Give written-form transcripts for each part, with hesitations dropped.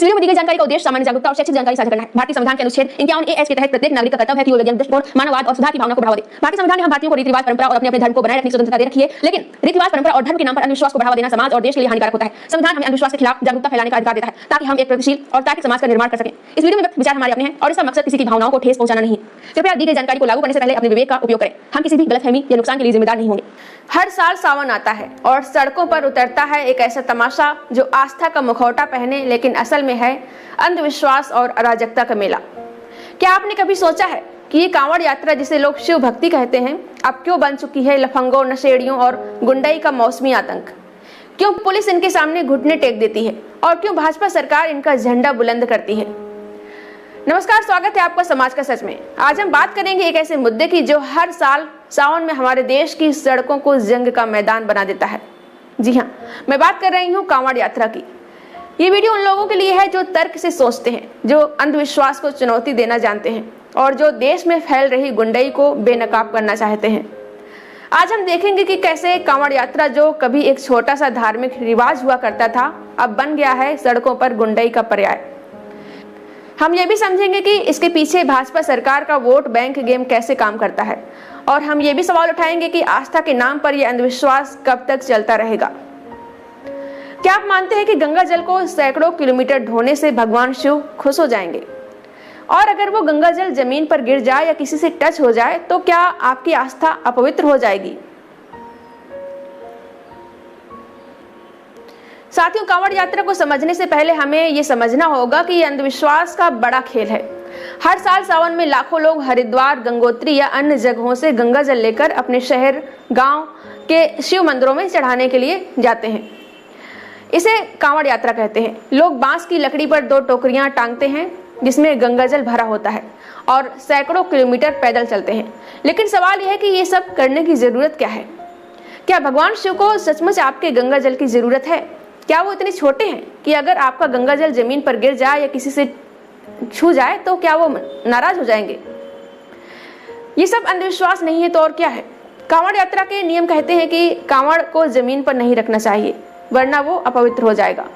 इस वीडियो में दी गई जानकारी का उद्देश्य सामान्य जागरूकता और शैक्षिक जानकारी साझा करना है। भारतीय संविधान के अनुच्छेद 51A के तहत प्रत्येक नागरिक का कर्तव्य है कि वो वैज्ञानिक दृष्टिकोण, मानववाद और सुधार की भावना को बढ़ावा दे। भारतीय संविधान ने हम भारतीयों को रीति रिवाज, परंपरा और अपने धर्म को बनाए रखने की स्वतंत्रता दे रखी है, लेकिन रीति रिवाज, परंपरा और धर्म के नाम पर अंधविश्वास को बढ़ावा देना समाज और देश के लिए हानिकारक होता है। संविधान हमें अंधविश्वास के खिलाफ जागरूकता फैलाने का अधिकार देता है ताकि हम एक प्रगतिशील और तार्किक समाज का निर्माण कर सकें। इस वीडियो में व्यक्त विचार हमारे अपने हैं और इसका मकसद किसी की भावनाओं को ठेस पहुंचाना नहीं है। कृपया दी गई जानकारी को लागू करने से पहले अपने विवेक का उपयोग करें। हम किसी भी गलतफहमी या नुकसान के लिए जिम्मेदार नहीं होंगे। हर साल सावन आता है और सड़कों पर उतरता है एक ऐसा तमाशा जो आस्था का मुखौटा पहने लेकिन असल में है अंधविश्वास और अराजकता का मेला। क्या आपने कभी सोचा है कि ये कांवड़ यात्रा जिसे लोग शिव भक्ति कहते हैं अब क्यों बन चुकी है लफंगों, नशेड़ियों और गुंडाई का मौसमी आतंक? क्यों पुलिस इनके सामने घुटने टेक देती है और क्यों भाजपा सरकार इनका झंडा बुलंद करती है? नमस्कार, स्वागत है आपका समाज का सच में। आज हम बात करेंगे एक ऐसे मुद्दे की जो हर साल सावन में हमारे देश की सड़कों को जंग का मैदान बना देता है। जी हाँ, मैं बात कर रही हूँ कांवड़ यात्रा की। ये वीडियो उन लोगों के लिए है जो तर्क से सोचते हैं, जो अंधविश्वास को चुनौती देना जानते हैं और जो देश में फैल रही गुंडाई को बेनकाब करना चाहते हैं। आज हम देखेंगे कि कैसे कांवड़ यात्रा जो कभी एक छोटा सा धार्मिक रिवाज हुआ करता था अब बन गया है सड़कों पर गुंडाई का पर्याय। हम ये भी समझेंगे कि इसके पीछे भाजपा सरकार का वोट बैंक गेम कैसे काम करता है और हम ये भी सवाल उठाएंगे कि आस्था के नाम पर यह अंधविश्वास कब तक चलता रहेगा। क्या आप मानते हैं कि गंगा जल को सैकड़ों किलोमीटर ढोने से भगवान शिव खुश हो जाएंगे? और अगर वो गंगा जल जमीन पर गिर जाए या किसी से टच हो जाए तो क्या आपकी आस्था अपवित्र हो जाएगी? साथियों, कांवड़ यात्रा को समझने से पहले हमें ये समझना होगा कि ये अंधविश्वास का बड़ा खेल है। हर साल सावन में लाखों लोग हरिद्वार, गंगोत्री या अन्य जगहों से गंगा जल लेकर अपने शहर, गांव के शिव मंदिरों में चढ़ाने के लिए जाते हैं। इसे कांवड़ यात्रा कहते हैं। लोग बांस की लकड़ी पर 2 टोकरियां टांगते हैं जिसमें गंगा जल भरा होता है और सैकड़ों किलोमीटर पैदल चलते हैं। लेकिन सवाल यह है कि ये सब करने की जरूरत क्या है? क्या भगवान शिव को सचमुच आपके गंगा जल की जरूरत है? क्या वो इतने छोटे हैं कि अगर आपका गंगा जल जमीन पर गिर जाए या किसी से छू जाए तो क्या वो नाराज हो जाएंगे? ये सब अंधविश्वास नहीं है तो और क्या है? कांवड़ यात्रा के नियम कहते हैं कि कांवड़ को जमीन पर नहीं रखना चाहिए वरना वो अपवित्र हो जाएगा।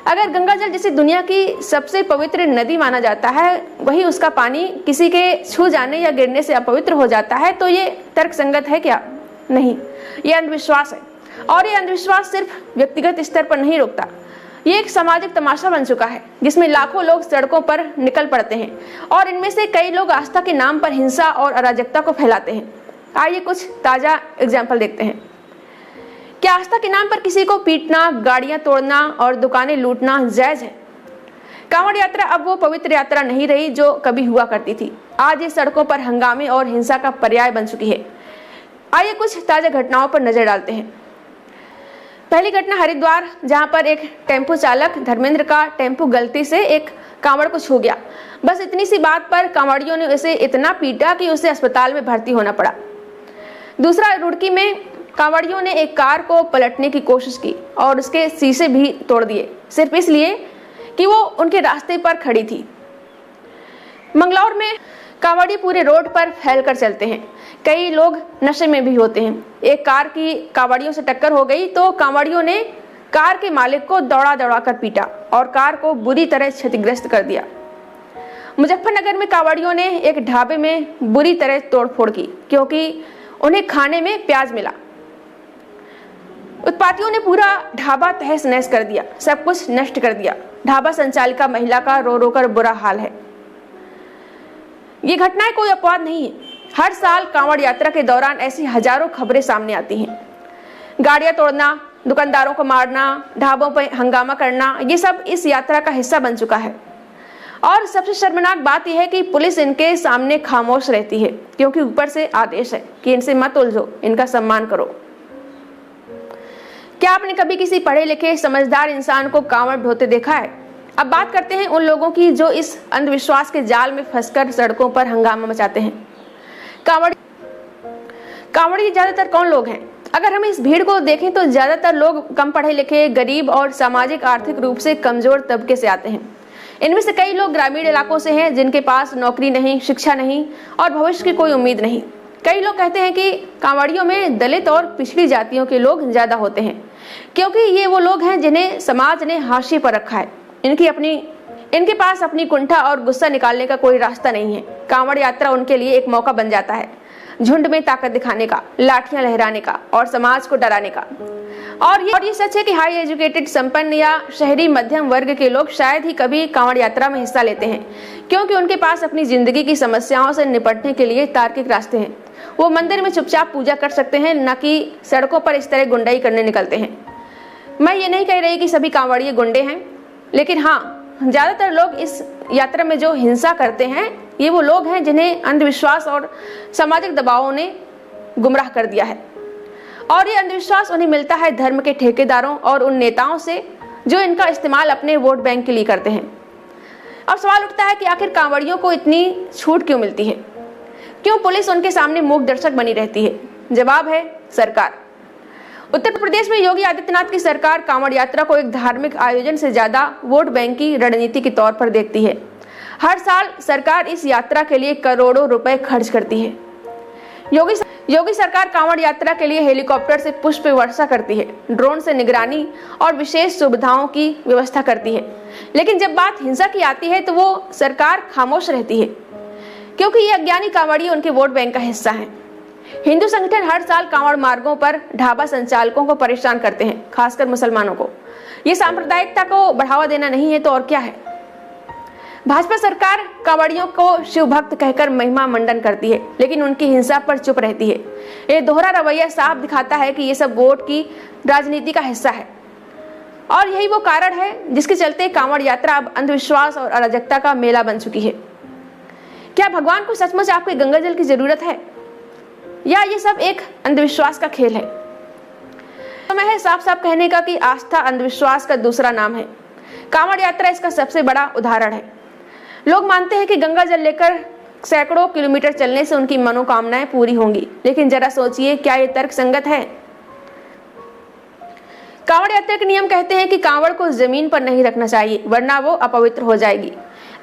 अगर गंगा जल जिसे दुनिया की सबसे पवित्र नदी माना जाता है वही उसका पानी किसी के छू जाने या गिरने से अपवित्र हो जाता है तो ये तर्कसंगत है क्या? नहीं, ये अंधविश्वास है। और ये अंधविश्वास सिर्फ व्यक्तिगत स्तर पर नहीं रुकता, ये एक सामाजिक तमाशा बन चुका है जिसमें लाखों लोग सड़कों पर निकल पड़ते हैं और इनमें से कई लोग आस्था के नाम पर हिंसा और अराजकता को फैलाते हैं। आइए कुछ ताजा एग्जाम्पल देखते हैं। क्या आस्था के नाम पर किसी को पीटना, गाड़ियां तोड़ना और दुकानें लूटना जायज है? कांवड़ यात्रा अब वो पवित्र यात्रा नहीं रही जो कभी हुआ करती थी। आज ये सड़कों पर हंगामे और हिंसा का पर्याय बन चुकी है। आइए कुछ ताजा घटनाओं पर नजर डालते हैं। पहली घटना हरिद्वार, जहां पर एक टेम्पो चालक धर्मेंद्र का टेम्पो गलती से एक कांवड़ को छू गया। बस इतनी सी बात पर कांवड़ियों ने उसे इतना पीटा कि उसे अस्पताल में भर्ती होना पड़ा। दूसरा, रुड़की में कांवड़ियों ने एक कार को पलटने की कोशिश की और उसके शीशे भी तोड़ दिए सिर्फ इसलिए कि वो उनके रास्ते पर खड़ी थी। मंगलौर में कांवड़ी पूरे रोड पर फैलकर चलते हैं। कई लोग नशे में भी होते हैं। एक कार की कांवड़ियों से टक्कर हो गई तो कांवड़ियों ने कार के मालिक को दौड़ा दौड़ा कर पीटा और कार को बुरी तरह क्षतिग्रस्त कर दिया। मुजफ्फरनगर में कांवड़ियों ने एक ढाबे में बुरी तरह तोड़फोड़ की क्योंकि उन्हें खाने में प्याज मिला। उत्पातियों ने पूरा ढाबा तहस नहस कर दिया, सब कुछ नष्ट कर दिया। ढाबा संचालिका महिला का रो रो कर बुरा हाल है। ये घटनाएं कोई अपवाद नहीं है। हर साल कांवड़ यात्रा के दौरान ऐसी हजारों खबरें सामने आती हैं। गाड़ियां तोड़ना, दुकानदारों को मारना, ढाबों पर हंगामा करना, ये सब इस यात्रा का हिस्सा बन चुका है। और सबसे शर्मनाक बात यह है कि पुलिस इनके सामने खामोश रहती है क्योंकि ऊपर से आदेश है कि इनसे मत उलझो, इनका सम्मान करो। क्या आपने कभी किसी पढ़े लिखे समझदार इंसान को कांवड़ ढोते देखा है? अब बात करते हैं उन लोगों की जो इस अंधविश्वास के जाल में फंसकर सड़कों पर हंगामा मचाते हैं। कांवड़ी ज्यादातर कौन लोग हैं? अगर हम इस भीड़ को देखें तो ज्यादातर लोग कम पढ़े लिखे, गरीब और सामाजिक आर्थिक रूप से कमजोर तबके से आते हैं। इनमें से कई लोग ग्रामीण इलाकों से हैं जिनके पास नौकरी नहीं, शिक्षा नहीं और भविष्य की कोई उम्मीद नहीं। कई लोग कहते हैं कि कांवड़ियों में दलित और पिछड़ी जातियों के लोग ज्यादा होते हैं क्योंकि ये वो लोग हैं जिन्हें समाज ने हाशिए पर रखा है। इनके पास अपनी कुंठा और गुस्सा निकालने का कोई रास्ता नहीं है। कांवड़ यात्रा उनके लिए एक मौका बन जाता है, झुंड में ताकत दिखाने का, लाठियां लहराने का और समाज को डराने का। और ये सच है कि हाई एजुकेटेड, संपन्न या शहरी मध्यम वर्ग के लोग शायद ही कभी कांवड़ यात्रा में हिस्सा लेते हैं, क्योंकि उनके पास अपनी जिंदगी की समस्याओं से निपटने के लिए तार्किक रास्ते हैं। वो मंदिर में चुपचाप पूजा कर सकते हैं, न कि सड़कों पर इस तरह गुंडाई करने निकलते हैं। मैं ये नहीं कह रही कि सभी कांवड़िए गुंडे हैं, लेकिन हाँ, ज्यादातर लोग इस यात्रा में जो हिंसा करते हैं ये वो लोग हैं जिन्हें अंधविश्वास और सामाजिक दबावों ने गुमराह कर दिया है। और ये अंधविश्वास उन्हें मिलता है धर्म के ठेकेदारों और उन नेताओं से जो इनका इस्तेमाल अपने वोट बैंक के लिए करते हैं। अब सवाल उठता है कि आखिर कांवड़ियों को इतनी छूट क्यों मिलती है? क्यों पुलिस उनके सामने मूक दर्शक बनी रहती है? जवाब है सरकार। उत्तर प्रदेश में योगी आदित्यनाथ की सरकार कांवड़ यात्रा को एक धार्मिक आयोजन से ज्यादा वोट बैंक की रणनीति के तौर पर देखती है। हर साल सरकार इस यात्रा के लिए करोड़ों रुपए खर्च करती है। योगी सरकार कांवड़ यात्रा के लिए हेलीकॉप्टर से पुष्प वर्षा करती है, ड्रोन से निगरानी और विशेष सुविधाओं की व्यवस्था करती है। लेकिन जब बात हिंसा की आती है तो वो सरकार खामोश रहती है, क्योंकि ये अज्ञानी कांवड़िए उनके वोट बैंक का हिस्सा हैं। हिंदू संगठन हर साल कांवड़ मार्गों पर ढाबा संचालकों को परेशान करते हैं, खासकर मुसलमानों को। ये सांप्रदायिकता को बढ़ावा देना नहीं है तो और क्या है? भाजपा सरकार कांवड़ियों को शिव भक्त कहकर महिमा मंडन करती है, लेकिन उनकी हिंसा पर चुप रहती है। ये दोहरा रवैया साफ दिखाता है कि ये सब वोट की राजनीति का हिस्सा है। और यही वो कारण है जिसके चलते कांवड़ यात्रा अब अंधविश्वास और अराजकता का मेला बन चुकी है। क्या भगवान को सचमुच आपके गंगा जल की जरूरत है, या ये सब एक अंधविश्वास का खेल है? समय है साफ साफ कहने का कि आस्था अंधविश्वास का दूसरा नाम है। कांवड़ यात्रा इसका सबसे बड़ा उदाहरण है। लोग मानते हैं कि गंगा जल लेकर सैकड़ों किलोमीटर चलने से उनकी मनोकामनाएं पूरी होंगी, लेकिन जरा सोचिए, क्या ये तर्क संगत है? कांवड़ यात्रा के नियम कहते हैं कि कांवड़ को जमीन पर नहीं रखना चाहिए, वरना वो अपवित्र हो जाएगी।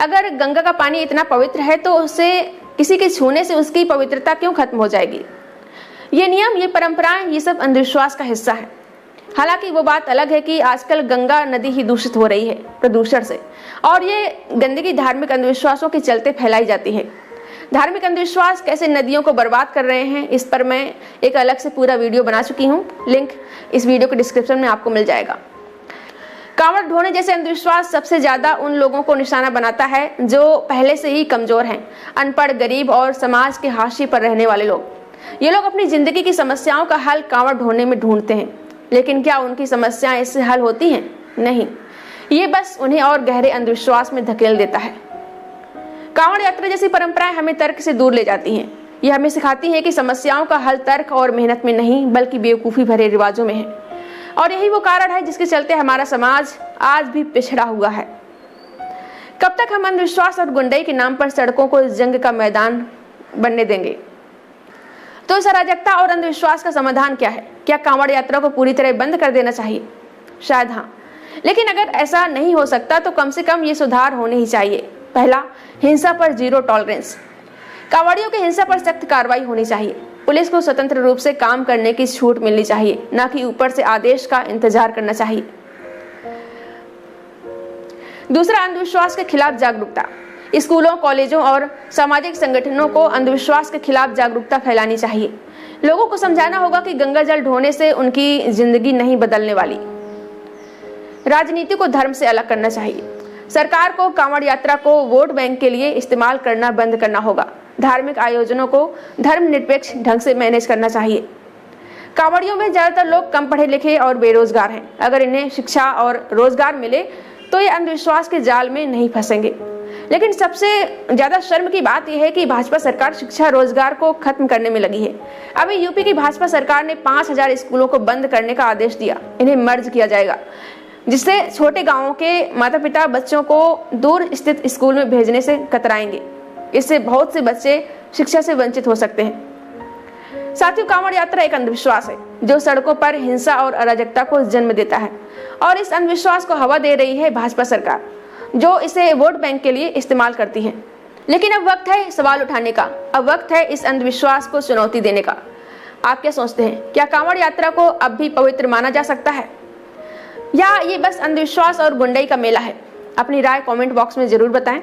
अगर गंगा का पानी इतना पवित्र है तो उसे किसी के छूने से उसकी पवित्रता क्यों खत्म हो जाएगी? ये नियम, ये परंपराएं, ये सब अंधविश्वास का हिस्सा है। हालांकि वो बात अलग है कि आजकल गंगा नदी ही दूषित हो रही है प्रदूषण से, और ये गंदगी धार्मिक अंधविश्वासों के चलते फैलाई जाती है। धार्मिक अंधविश्वास कैसे नदियों को बर्बाद कर रहे हैं, इस पर मैं एक अलग से पूरा वीडियो बना चुकी हूँ। लिंक इस वीडियो के डिस्क्रिप्शन में आपको मिल जाएगा। कांवड़ ढोने जैसे अंधविश्वास सबसे ज्यादा उन लोगों को निशाना बनाता है जो पहले से ही कमजोर हैं, अनपढ़, गरीब और समाज के हाशिए पर रहने वाले लोग। ये लोग अपनी जिंदगी की समस्याओं का हल कांवड़ ढोने में ढूंढते हैं, लेकिन क्या उनकी समस्याएं इससे हल होती हैं? नहीं, ये बस उन्हें और गहरे अंधविश्वास में धकेल देता है। कांवड़ यात्रा जैसी परंपराएं हमें तर्क से दूर ले जाती हैं। ये हमें सिखाती हैं कि समस्याओं का हल तर्क और मेहनत में नहीं, बल्कि बेवकूफ़ी भरे रिवाजों में है। और यही वो कारण है जिसके चलते हमारा समाज आज भी पिछड़ा हुआ है। कब तक हम अंधविश्वास और गुंडाई के नाम पर सड़कों को इस जंग का मैदान बनने देंगे? तो इस अराजकता और अंधविश्वास का समाधान क्या है? क्या कांवड़ यात्रा को पूरी तरह बंद कर देना चाहिए? शायद हाँ, लेकिन अगर ऐसा नहीं हो सकता तो कम से कम ये सुधार होने ही चाहिए। पहला, हिंसा पर जीरो टॉलरेंस। कांवड़ियों की हिंसा पर सख्त कार्रवाई होनी चाहिए। पुलिस को स्वतंत्र रूप से काम करने की छूट मिलनी चाहिए, न कि ऊपर से आदेश का इंतजार करना चाहिए। दूसरा, अंधविश्वास के खिलाफ जागरूकता। स्कूलों, कॉलेजों और सामाजिक संगठनों को अंधविश्वास के खिलाफ जागरूकता फैलानी चाहिए। लोगों को समझाना होगा कि गंगा जल ढोने से उनकी जिंदगी नहीं बदलने वाली। राजनीति को धर्म से अलग करना चाहिए। सरकार को कांवड़ यात्रा को वोट बैंक के लिए इस्तेमाल करना बंद करना होगा। धार्मिक आयोजनों को धर्मनिरपेक्ष ढंग से मैनेज करना चाहिए। कांवड़ियों में ज्यादातर लोग कम पढ़े लिखे और बेरोजगार हैं। अगर इन्हें शिक्षा और रोजगार मिले तो ये अंधविश्वास के जाल में नहीं फंसेंगे। लेकिन सबसे ज्यादा शर्म की बात यह है कि भाजपा सरकार शिक्षा रोजगार को खत्म करने में लगी है। अभी यूपी की भाजपा सरकार ने 5000 स्कूलों को बंद करने का आदेश दिया। इन्हें मर्ज किया जाएगा, जिससे छोटे गांवों के माता पिता बच्चों को दूर स्थित स्कूल में भेजने से कतराएंगे। इससे बहुत से बच्चे शिक्षा से वंचित हो सकते हैं। साथियों, कांवड़ यात्रा एक अंधविश्वास है जो सड़कों पर हिंसा और अराजकता को जन्म देता है, और इस अंधविश्वास को हवा दे रही है भाजपा सरकार, जो इसे वोट बैंक के लिए इस्तेमाल करती है। लेकिन अब वक्त है सवाल उठाने का, अब वक्त है इस अंधविश्वास को चुनौती देने का। आप क्या सोचते हैं? क्या कांवड़ यात्रा को अब भी पवित्र माना जा सकता है, या ये बस अंधविश्वास और गुंडाई का मेला है? अपनी राय कमेंट बॉक्स में ज़रूर बताएं।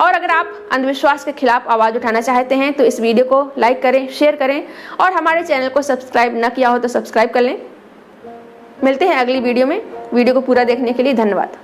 और अगर आप अंधविश्वास के खिलाफ आवाज़ उठाना चाहते हैं तो इस वीडियो को लाइक करें, शेयर करें और हमारे चैनल को सब्सक्राइब न किया हो तो सब्सक्राइब कर लें। मिलते हैं अगली वीडियो में। वीडियो को पूरा देखने के लिए धन्यवाद।